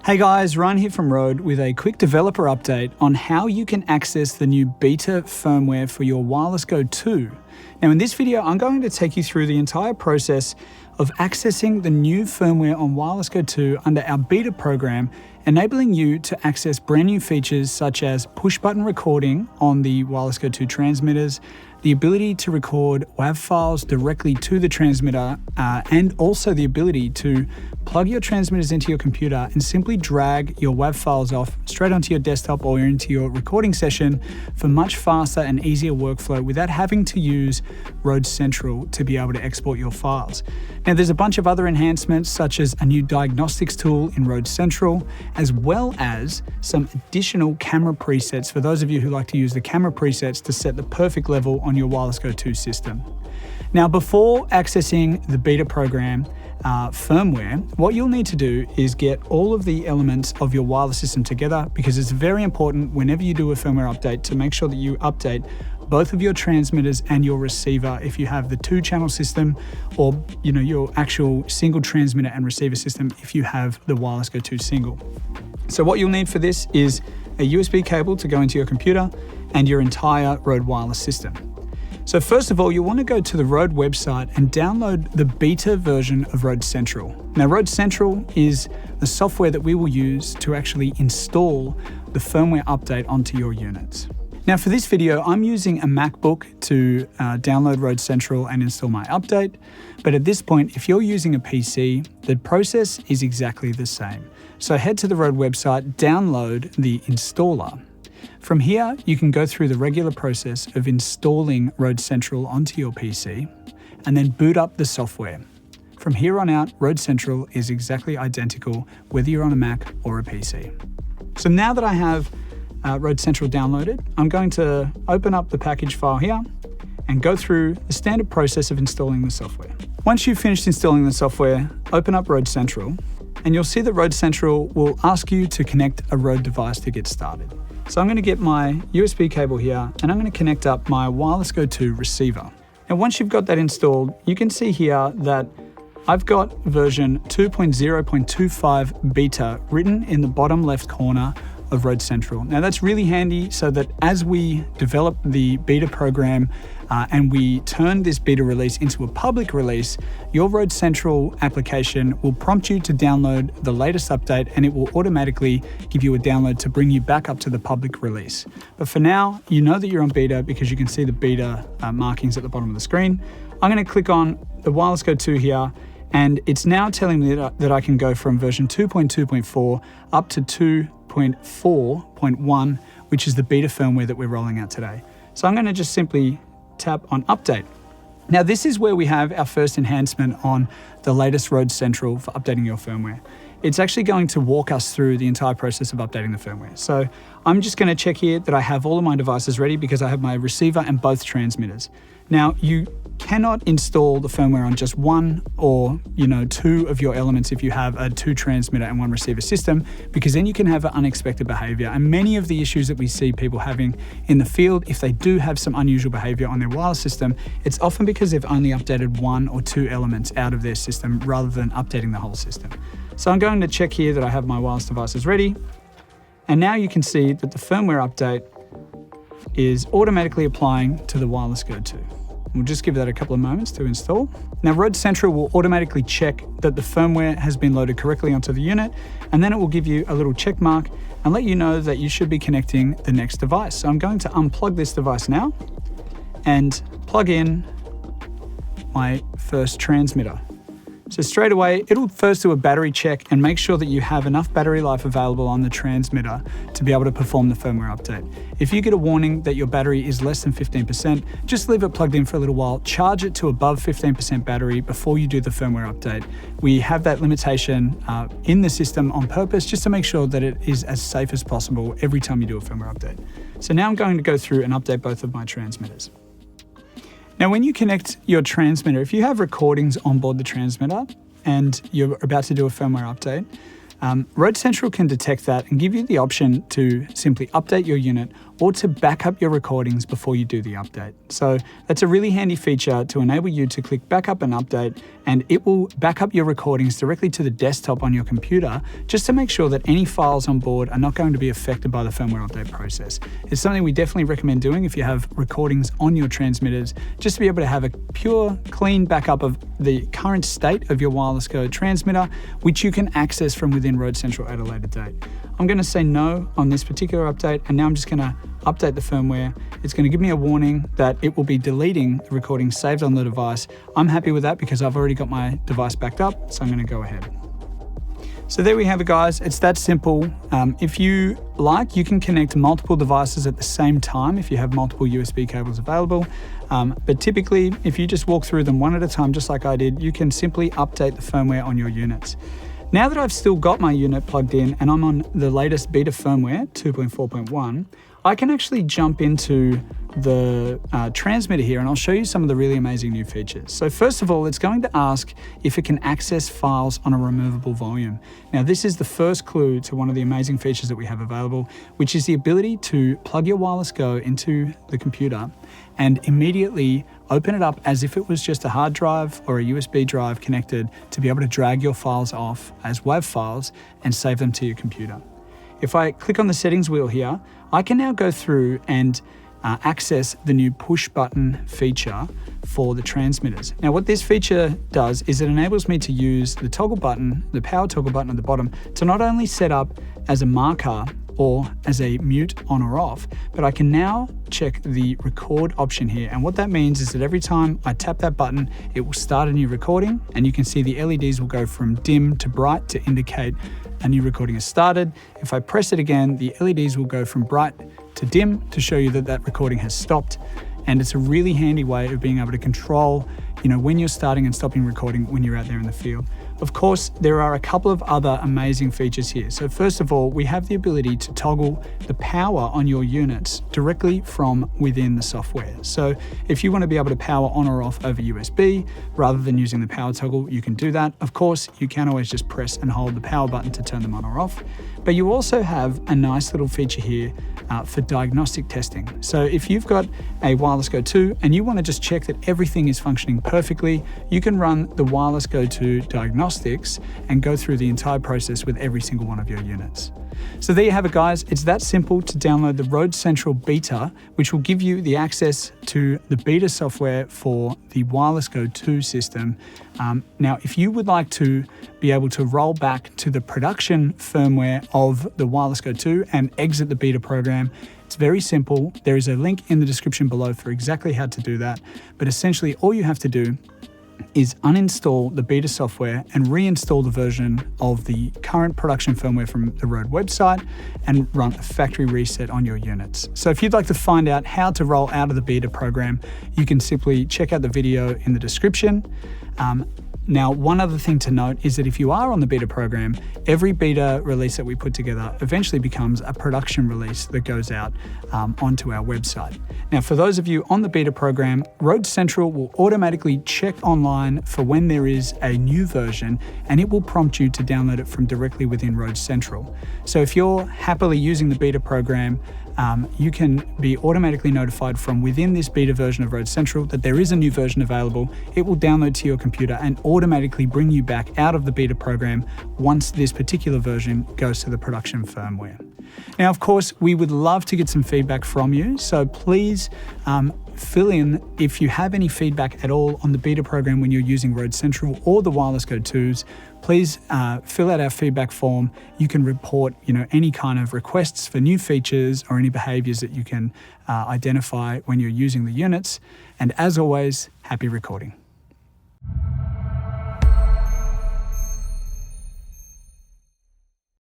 Hey guys, Ryan here from RØDE with a quick developer update on how you can access the new beta firmware for your Wireless Go 2. Now in this video, I'm going to take you through the entire process of accessing the new firmware on Wireless Go 2 under our beta program, enabling you to access brand new features such as push button recording on the Wireless Go 2 transmitters, the ability to record WAV files directly to the transmitter, and also the ability to plug your transmitters into your computer and simply drag your WAV files off straight onto your desktop or into your recording session for much faster and easier workflow without having to use RØDE Central to be able to export your files. Now there's a bunch of other enhancements such as a new diagnostics tool in RØDE Central, as well as some additional camera presets for those of you who like to use the camera presets to set the perfect level on your Wireless Go 2 system. Now before accessing the beta program firmware, what you'll need to do is get all of the elements of your wireless system together, because it's very important whenever you do a firmware update to make sure that you update both of your transmitters and your receiver if you have the 2-channel system, or your actual single transmitter and receiver system if you have the Wireless Go 2 single. So what you'll need for this is a USB cable to go into your computer and your entire RØDE wireless system. So first of all, you'll want to go to the RØDE website and download the beta version of RØDE Central. Now RØDE Central is the software that we will use to actually install the firmware update onto your units. Now for this video, I'm using a MacBook to download RØDE Central and install my update. But at this point, if you're using a PC, the process is exactly the same. So head to the RØDE website, download the installer. From here, you can go through the regular process of installing RØDE Central onto your PC and then boot up the software. From here on out, RØDE Central is exactly identical whether you're on a Mac or a PC. So now that I have RØDE Central downloaded, I'm going to open up the package file here and go through the standard process of installing the software. Once you've finished installing the software, open up RØDE Central and you'll see that RØDE Central will ask you to connect a RØDE device to get started. So I'm going to get my USB cable here and I'm going to connect up my Wireless Go 2 receiver. Now once you've got that installed, you can see here that I've got version 2.0.25 beta written in the bottom left corner of RØDE Central. Now that's really handy so that as we develop the beta program and we turn this beta release into a public release, your RØDE Central application will prompt you to download the latest update and it will automatically give you a download to bring you back up to the public release. But for now, you know that you're on beta because you can see the beta markings at the bottom of the screen. I'm going to click on the Wireless Go 2 here, and it's now telling me that I can go from version 2.2.4 up to 2.4.1, which is the beta firmware that we're rolling out today. So I'm going to just simply tap on update. Now this is where we have our first enhancement on the latest RØDE Central for updating your firmware. It's actually going to walk us through the entire process of updating the firmware. So I'm just going to check here that I have all of my devices ready because I have my receiver and both transmitters. Now you cannot install the firmware on just one or two of your elements if you have a 2-transmitter and 1 receiver system, because then you can have unexpected behavior. And many of the issues that we see people having in the field, if they do have some unusual behavior on their wireless system, it's often because they've only updated 1 or 2 elements out of their system rather than updating the whole system. So I'm going to check here that I have my wireless devices ready. And now you can see that the firmware update is automatically applying to the Wireless Go 2. We'll just give that a couple of moments to install. Now RØDE Central will automatically check that the firmware has been loaded correctly onto the unit, and then it will give you a little check mark and let you know that you should be connecting the next device. So I'm going to unplug this device now and plug in my first transmitter. So straight away, it'll first do a battery check and make sure that you have enough battery life available on the transmitter to be able to perform the firmware update. If you get a warning that your battery is less than 15%, just leave it plugged in for a little while, charge it to above 15% battery before you do the firmware update. We have that limitation in the system on purpose just to make sure that it is as safe as possible every time you do a firmware update. So now I'm going to go through and update both of my transmitters. Now, when you connect your transmitter, if you have recordings on board the transmitter and you're about to do a firmware update, RØDE Central can detect that and give you the option to simply update your unit or to back up your recordings before you do the update. So that's a really handy feature to enable you to click back up and update, and it will back up your recordings directly to the desktop on your computer, just to make sure that any files on board are not going to be affected by the firmware update process. It's something we definitely recommend doing if you have recordings on your transmitters, just to be able to have a pure, clean backup of the current state of your wireless Go transmitter, which you can access from within RØDE Central at a later date. I'm going to say no on this particular update, and now I'm just going to update the firmware. It's going to give me a warning that it will be deleting the recording saved on the device. I'm happy with that because I've already got my device backed up, so I'm going to go ahead. So there we have it, guys. It's that simple. If you like, you can connect multiple devices at the same time if you have multiple USB cables available. But typically, if you just walk through them one at a time, just like I did, you can simply update the firmware on your units. Now that I've still got my unit plugged in and I'm on the latest beta firmware, 2.4.1, I can actually jump into the transmitter here, and I'll show you some of the really amazing new features. So first of all, it's going to ask if it can access files on a removable volume. Now this is the first clue to one of the amazing features that we have available, which is the ability to plug your wireless Go into the computer and immediately open it up as if it was just a hard drive or a USB drive connected, to be able to drag your files off as WAV files and save them to your computer. If I click on the settings wheel here, I can now go through and access the new push button feature for the transmitters. Now what this feature does is it enables me to use the toggle button, the power toggle button at the bottom, to not only set up as a marker or as a mute on or off, but I can now check the record option here. And what that means is that every time I tap that button, it will start a new recording, and you can see the LEDs will go from dim to bright to indicate a new recording has started. If I press it again, the LEDs will go from bright to dim to show you that that recording has stopped. And it's a really handy way of being able to control, when you're starting and stopping recording when you're out there in the field. Of course, there are a couple of other amazing features here. So first of all, we have the ability to toggle the power on your units directly from within the software. So if you want to be able to power on or off over USB, rather than using the power toggle, you can do that. Of course, you can always just press and hold the power button to turn them on or off. But you also have a nice little feature here for diagnostic testing. So if you've got a Wireless Go 2 and you want to just check that everything is functioning perfectly, you can run the Wireless Go 2 diagnostics and go through the entire process with every single one of your units. So there you have it, guys. It's that simple to download the RØDE Central Beta, which will give you the access to the beta software for the Wireless Go 2 system. Now, if you would like to be able to roll back to the production firmware of the Wireless Go 2 and exit the beta program, it's very simple. There is a link in the description below for exactly how to do that. But essentially, all you have to do is uninstall the beta software and reinstall the version of the current production firmware from the RØDE website and run a factory reset on your units. So if you'd like to find out how to roll out of the beta program, you can simply check out the video in the description. Now, one other thing to note is that if you are on the beta program, every beta release that we put together eventually becomes a production release that goes out onto our website. Now, for those of you on the beta program, RØDE Central will automatically check online for when there is a new version, and it will prompt you to download it from directly within RØDE Central. So if you're happily using the beta program, you can be automatically notified from within this beta version of RØDE Central that there is a new version available. It will download to your computer and automatically bring you back out of the beta program once this particular version goes to the production firmware. Now, of course, we would love to get some feedback from you, so please fill in if you have any feedback at all on the beta program when you're using RØDE Central or the Wireless Go 2s. Please fill out our feedback form. You can report, any kind of requests for new features or any behaviors that you can identify when you're using the units. And as always, happy recording.